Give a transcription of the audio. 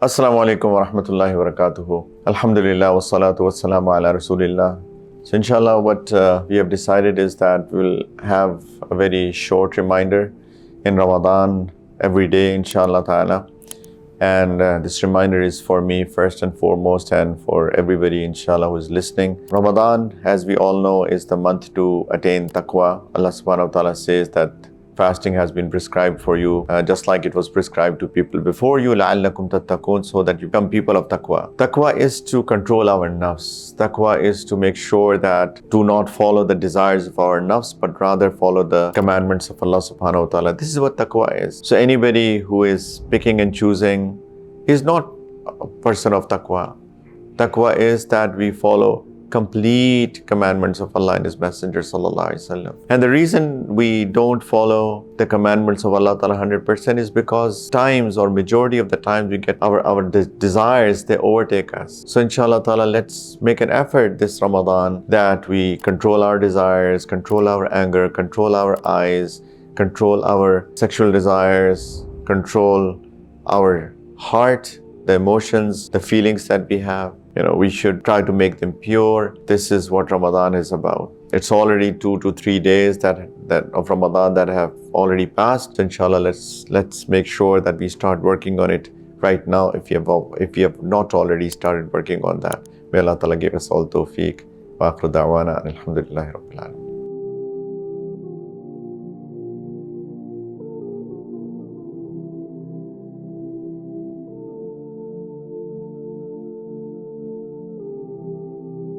Assalamu alaikum wa rahmatullahi wa barakatuhu. Alhamdulillah wa salatu wa salamu ala rasulillah. So inshallah what we have decided is that we'll have a very short reminder in Ramadan every day inshallah ta'ala. And this reminder is for me first and foremost and for everybody inshallah who is listening. Ramadan, as we all know, is the month to attain Taqwa. Allah subhanahu wa ta'ala says that fasting has been prescribed for you, just like it was prescribed to people before you, لَعَلَّكُمْ تَتَّقُونَ, so that you become people of taqwa. Taqwa is to control our nafs. Taqwa is to make sure that do not follow the desires of our nafs, but rather follow the commandments of Allah subhanahu wa ta'ala. This is what taqwa is. So anybody who is picking and choosing is not a person of taqwa. Taqwa is that we follow complete commandments of Allah and His Messenger sallallahu alaihi wasallam. And the reason we don't follow the commandments of Allah ta'ala 100% is because times or majority of the times we get our desires, they overtake us. So inshallah ta'ala, let's make an effort this Ramadan that we control our desires, control our anger, control our eyes, control our sexual desires, control our heart, the emotions, the feelings that we have. We should try to make them pure. This is what Ramadan is about. It's already 2 to 3 days that of Ramadan that have already passed. So inshallah, let's make sure that we start working on it right now if you have not already started working on that. May Allah Ta'ala give us all tawfiq. Wa akhiru da'wana alhamdulillahi rabbil alamin.